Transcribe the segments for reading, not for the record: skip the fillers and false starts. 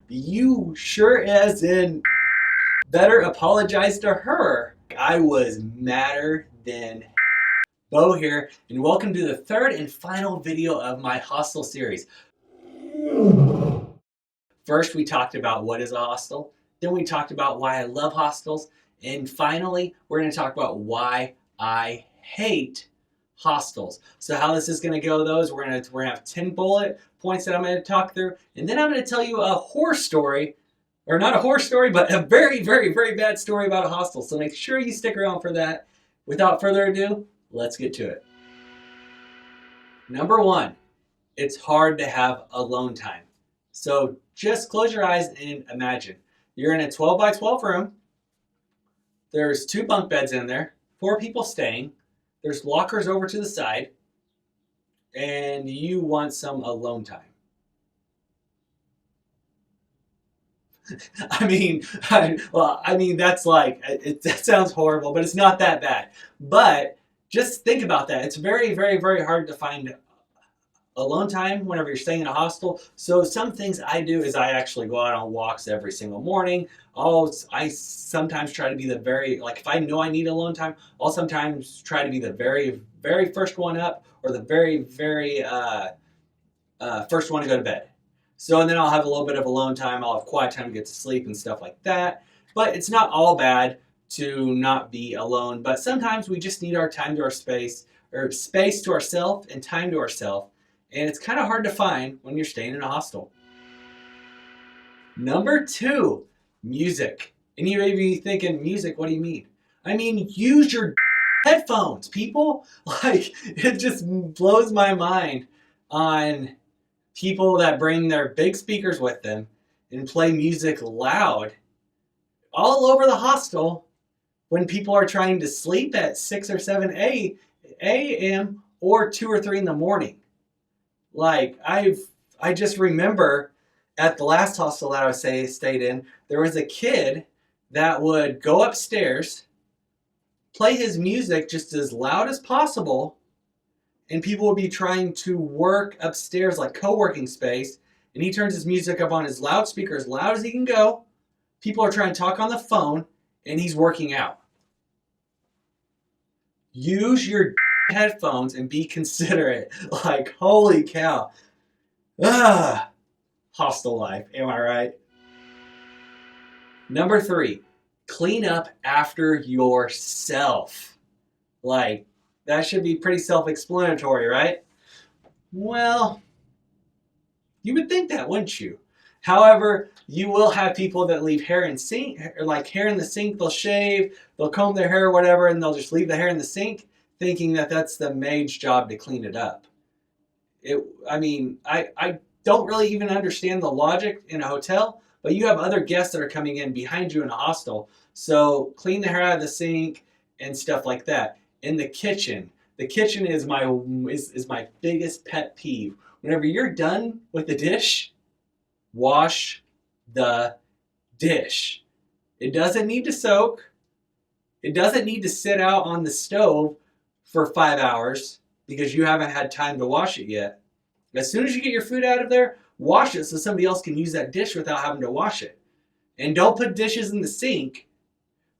You sure as in better apologize to her. I was madder than Beau here, and welcome to the third and final video of my hostel series. First, we talked about what is a hostel. Then we talked about why I love hostels. And finally, we're going to talk about why I hate hostels. So how this is going to go, though, is we're going to have 10 bullet points that I'm going to talk through. And then I'm going to tell you a horror story, or not a horror story, but a very, very, very bad story about a hostel. So make sure you stick around for that. Without further ado, let's get to it. Number one, it's hard to have alone time. So just close your eyes and imagine. You're in a 12 by 12 room. There's 2 bunk beds in there, 4 people staying. There's lockers over to the side. And you want some alone time. That's like, that sounds horrible, but it's not that bad. But just think about that. It's very, very, very hard to find alone time whenever you're staying in a hostel. So some things I do is I actually go out on walks every single morning. I sometimes try to be the very, like if I know I need alone time, I'll sometimes try to be the very, very first one up or the very, very first one to go to bed. So, and then I'll have a little bit of alone time. I'll have quiet time to get to sleep and stuff like that. But it's not all bad to not be alone. But sometimes we just need our time to our space, or space to ourselves and time to ourselves. And it's kind of hard to find when you're staying in a hostel. Number 2, music. And you may be thinking, music, what do you mean? I mean, use your headphones, people. Like, it just blows my mind on people that bring their big speakers with them and play music loud all over the hostel when people are trying to sleep at 6 or 7 a.m. or 2 or 3 in the morning. Like, I just remember at the last hostel that I stayed in, there was a kid that would go upstairs, play his music just as loud as possible, and people would be trying to work upstairs, like co-working space, and he turns his music up on his loudspeaker as loud as he can go. People are trying to talk on the phone, and he's working out. Use your headphones and be considerate. Like, holy cow. Hostel life, am I right? Number 3, clean up after yourself. Like, that should be pretty self-explanatory, right? Well, you would think that, wouldn't you? However, you will have people that leave hair in sink, or like hair in the sink. They'll shave, they'll comb their hair or whatever, and they'll just leave the hair in the sink, thinking that that's the maid's job to clean it up. I don't really even understand the logic in a hotel, but you have other guests that are coming in behind you in a hostel. So clean the hair out of the sink and stuff like that. In the kitchen is my biggest pet peeve. Whenever you're done with the dish, wash the dish. It doesn't need to soak. It doesn't need to sit out on the stove for 5 hours because you haven't had time to wash it yet. As soon as you get your food out of there, wash it so somebody else can use that dish without having to wash it. And don't put dishes in the sink.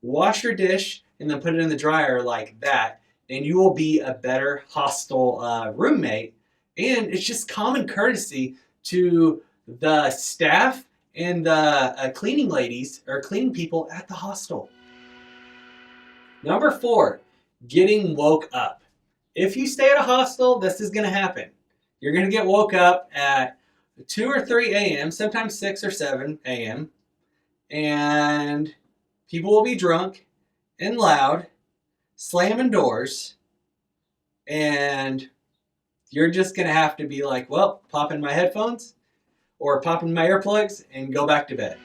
Wash your dish and then put it in the dryer like that, and you will be a better hostel roommate. And it's just common courtesy to the staff and the cleaning ladies or cleaning people at the hostel. Number 4, getting woke up. If you stay at a hostel, this is going to happen. You're going to get woke up at 2 or 3 a.m., sometimes 6 or 7 a.m., and people will be drunk and loud, slamming doors, and you're just going to have to be like, well, pop in my headphones or pop in my earplugs and go back to bed.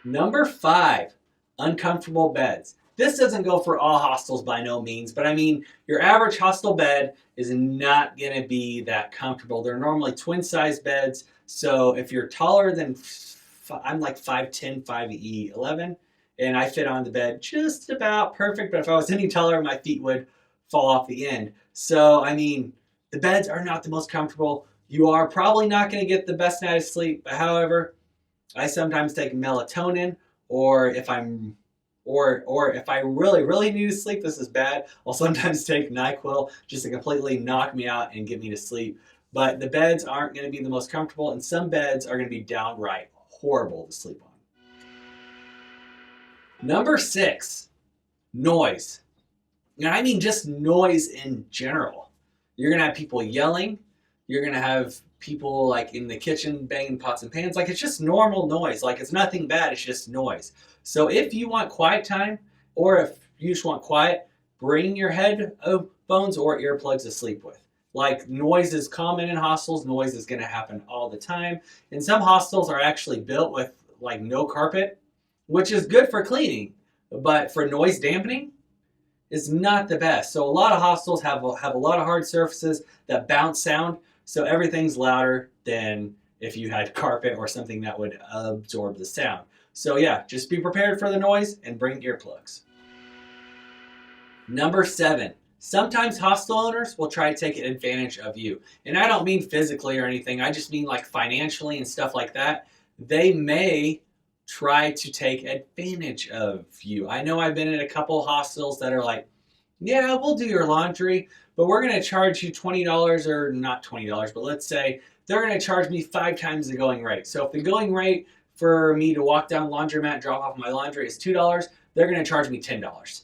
Number 5, uncomfortable beds. This doesn't go for all hostels by no means, but I mean, your average hostel bed is not going to be that comfortable. They're normally twin-size beds, so if you're taller than, I'm like 5'10", 5'11", and I fit on the bed just about perfect, but if I was any taller, my feet would fall off the end. So, I mean, the beds are not the most comfortable. You are probably not going to get the best night of sleep, but however, I sometimes take melatonin, or if I really need to sleep, this is bad. I'll sometimes take NyQuil just to completely knock me out and get me to sleep. But the beds aren't going to be the most comfortable, and some beds are going to be downright horrible to sleep on. Number 6, noise. And I mean just noise in general. You're going to have people yelling. You're going to have people like in the kitchen banging pots and pans. Like, it's just normal noise. Like, it's nothing bad. It's just noise. So if you want quiet time, or if you just want quiet, bring your headphones or earplugs to sleep with. Like, noise is common in hostels. Noise is going to happen all the time. And some hostels are actually built with like no carpet, which is good for cleaning, but for noise dampening, is not the best. So a lot of hostels have a lot of hard surfaces that bounce sound, so everything's louder than if you had carpet or something that would absorb the sound. So yeah, just be prepared for the noise and bring earplugs. Number 7, sometimes hostel owners will try to take advantage of you. And I don't mean physically or anything, I just mean like financially and stuff like that. They may try to take advantage of you. I know I've been in a couple hostels that are like, yeah, we'll do your laundry, but we're going to charge you $20, or not $20, but let's say they're going to charge me 5 times the going rate. So if the going rate for me to walk down laundromat and drop off my laundry is $2, they're going to charge me $10.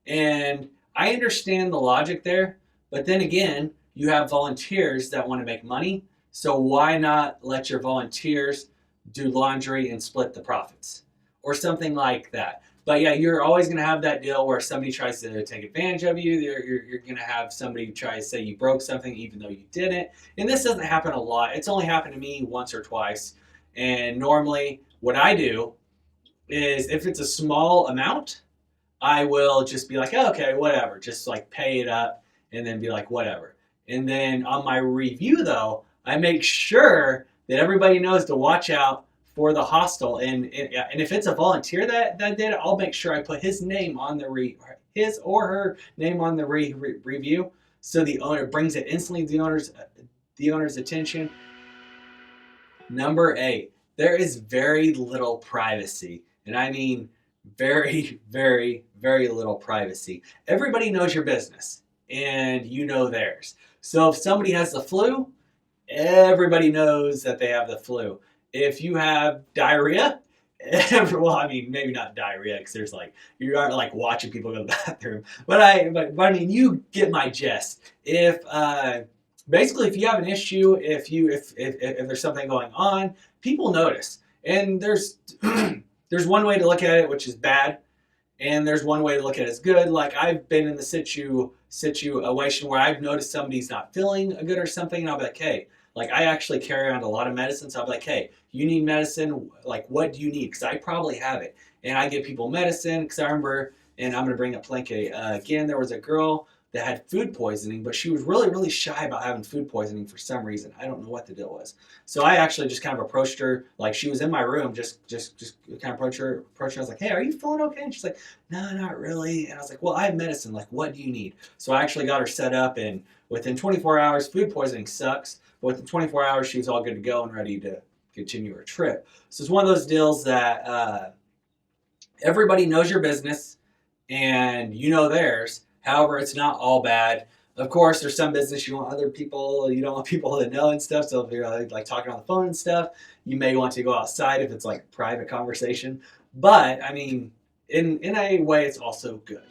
And I understand the logic there, but then again, you have volunteers that want to make money. So why not let your volunteers do laundry and split the profits or something like that? But yeah, you're always going to have that deal where somebody tries to take advantage of you. You're going to have somebody try to say you broke something even though you didn't. And this doesn't happen a lot. It's only happened to me once or twice. And normally what I do is, if it's a small amount, I will just be like, oh, okay, whatever. Just like pay it up and then be like, whatever. And then on my review though, I make sure that everybody knows to watch out for the hostel. And if it's a volunteer that did it, I'll make sure I put his name on the his or her name on the review, so the owner brings it instantly to the owner's attention. Number 8, there is very little privacy, and I mean very, very, very little privacy. Everybody knows your business, and you know theirs. So if somebody has the flu, everybody knows that they have the flu. If you have diarrhea, well, I mean, maybe not diarrhea, because there's like, you aren't like watching people go to the bathroom. But I mean, you get my gist. If basically, if you have an issue, if there's something going on, people notice. And there's there's one way to look at it, which is bad, and there's one way to look at it as good. Like, I've been in the situation where I've noticed somebody's not feeling good or something, and I'll be like, hey, like, I actually carry around a lot of medicine, so I'll be like, hey, you need medicine? Like, what do you need? Because I probably have it. And I give people medicine, because I remember, and I'm going to bring up Plenke again, there was a girl that had food poisoning, but she was really, really shy about having food poisoning for some reason. I don't know what the deal was. So I actually just kind of approached her, like, she was in my room, just kind of approached her. I was like, hey, are you feeling okay? And she's like, no, not really. And I was like, well, I have medicine. Like, what do you need? So I actually got her set up, and within 24 hours, food poisoning sucks, but within 24 hours, she was all good to go and ready to continue her trip. So it's one of those deals that everybody knows your business, and you know theirs. However, it's not all bad. Of course, there's some business you don't want people to know and stuff. So if you're like talking on the phone and stuff, you may want to go outside if it's like private conversation. But I mean, in a way, it's also good.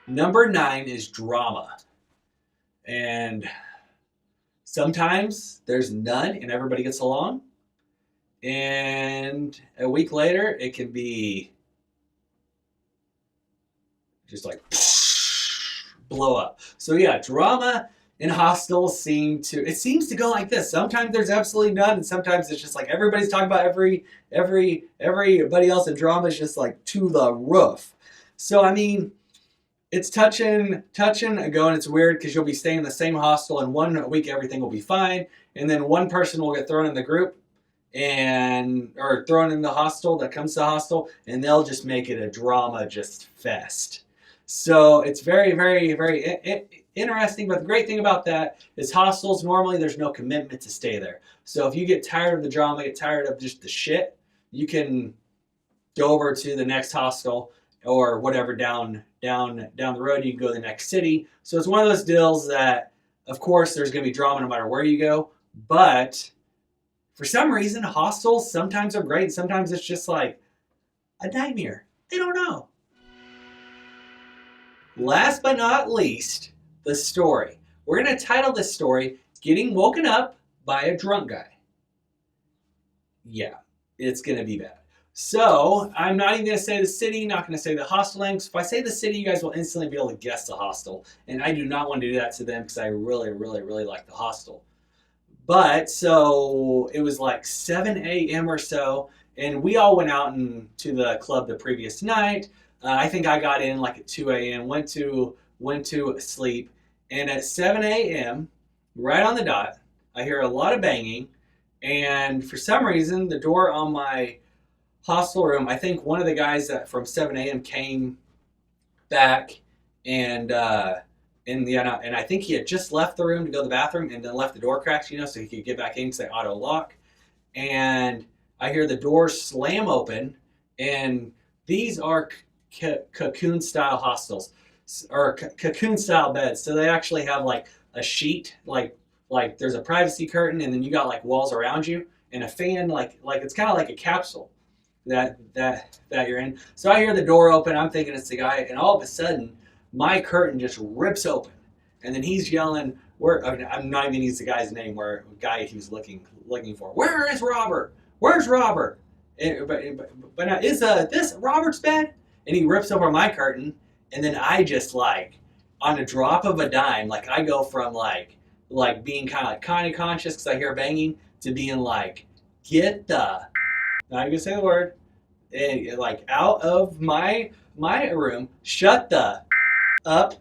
Number 9 is drama. And sometimes there's none and everybody gets along. And a week later, it can be just like blow up. So yeah, drama in hostels seems to go like this. Sometimes there's absolutely none, and sometimes it's just like everybody's talking about everybody else, and drama is just like to the roof. So I mean, it's touch and go, and it's weird because you'll be staying in the same hostel, and 1 week everything will be fine, and then one person will get thrown in the group or thrown in the hostel that comes to the hostel, and they'll just make it a drama just fest. So it's very, very, very interesting. But the great thing about that is hostels, normally there's no commitment to stay there. So if you get tired of the drama, get tired of just the shit, you can go over to the next hostel or whatever down the road. You can go to the next city. So it's one of those deals that, of course, there's going to be drama no matter where you go. But for some reason, hostels sometimes are great, and sometimes it's just like a nightmare. They don't know. Last but not least, the story. We're going to title this story, Getting Woken Up by a Drunk Guy. Yeah, it's going to be bad. So, I'm not even going to say the city, not going to say the hostel name. If I say the city, you guys will instantly be able to guess the hostel. And I do not want to do that to them because I really, really, really like the hostel. But, so, it was like 7 a.m. or so, and we all went out to the club the previous night. I think I got in like at 2 a.m., went to sleep, and at 7 a.m., right on the dot, I hear a lot of banging, and for some reason, the door on my hostel room, I think one of the guys that from 7 a.m. came back, and I think he had just left the room to go to the bathroom and then left the door cracked, so he could get back in because they auto lock. And I hear the door slam open, and these are cocoon style hostels or cocoon style beds. So they actually have like a sheet, like there's a privacy curtain, and then you got like walls around you and a fan, like it's kind of like a capsule that you're in. So I hear the door open. I'm thinking it's the guy, and all of a sudden my curtain just rips open, and then he's yelling, I'm not even using the guy's name, where guy he was looking for. Where is Robert? Where's Robert? But now, is this Robert's bed? And he rips over my curtain, and then I just like, on a drop of a dime, like I go from like being kind of conscious because I hear banging to being like, get the, not gonna say the word, and like out of my room, shut the up,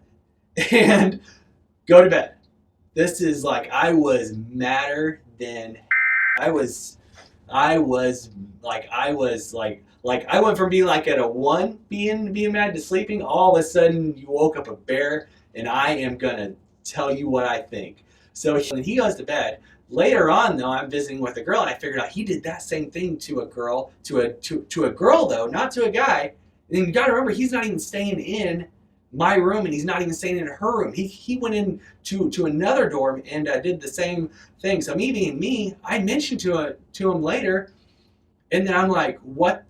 and go to bed. This is like, I was madder than I went from being like at a 1 being mad to sleeping. All of a sudden you woke up a bear, and I am gonna tell you what I think. So he goes to bed. Later on though, I'm visiting with a girl, and I figured out he did that same thing to a girl, to a girl though, not to a guy. And you gotta remember, he's not even staying in my room, and he's not even staying in her room. He went in to another dorm and did the same thing. So me being me, I mentioned to him later, and then I'm like, what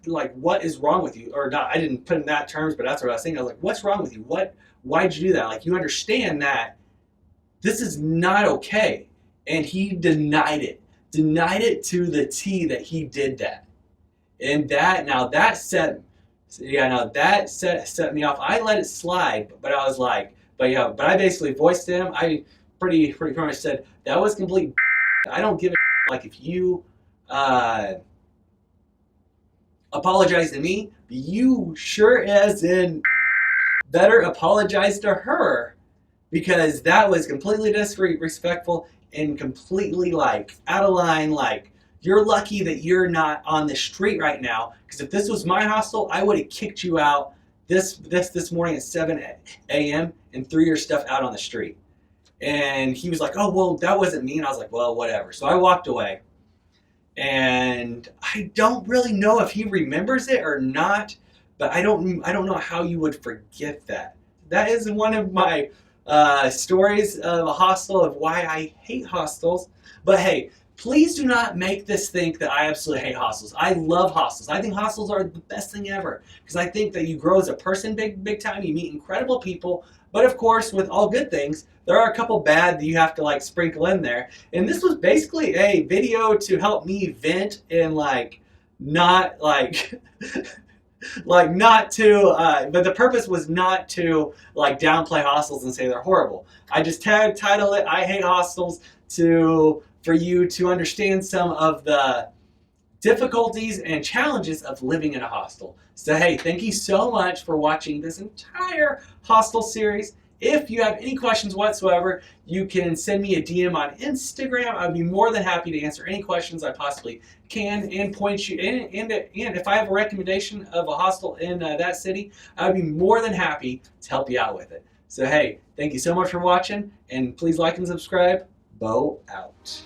is wrong with you? Or not, I didn't put it in that terms, but that's what I was saying. I was like, what's wrong with you? Why'd you do that? Like, you understand that this is not okay. And he denied it to the T that he did that. And that set me off. I let it slide, but I was like, but I basically voiced to him. I pretty much said, that was complete. I don't give a like if you apologize to me, you sure as in better apologize to her, because that was completely disrespectful and completely like out of line. Like, you're lucky that you're not on the street right now, because if this was my hostel, I would have kicked you out this morning at 7 a.m. and threw your stuff out on the street. And he was like, oh, well, that wasn't me. And I was like, well, whatever. So I walked away. And I don't really know if he remembers it or not, but I don't know how you would forget that. That is one of my stories of a hostel, of why I hate hostels. But hey, please do not make this think that I absolutely hate hostels. I love hostels. I think hostels are the best thing ever, because I think that you grow as a person big time. You meet incredible people. But of course, with all good things, there are a couple bad that you have to like sprinkle in there. And this was basically a video to help me vent and like not like not to, but the purpose was not to like downplay hostels and say they're horrible. I just titled it, I Hate Hostels, for you to understand some of the difficulties and challenges of living in a hostel. So hey, thank you so much for watching this entire hostel series. If you have any questions whatsoever, you can send me a DM on Instagram. I'd be more than happy to answer any questions I possibly can and point you in. And if I have a recommendation of a hostel in that city, I'd be more than happy to help you out with it. So hey, thank you so much for watching, and please like and subscribe. Beau out.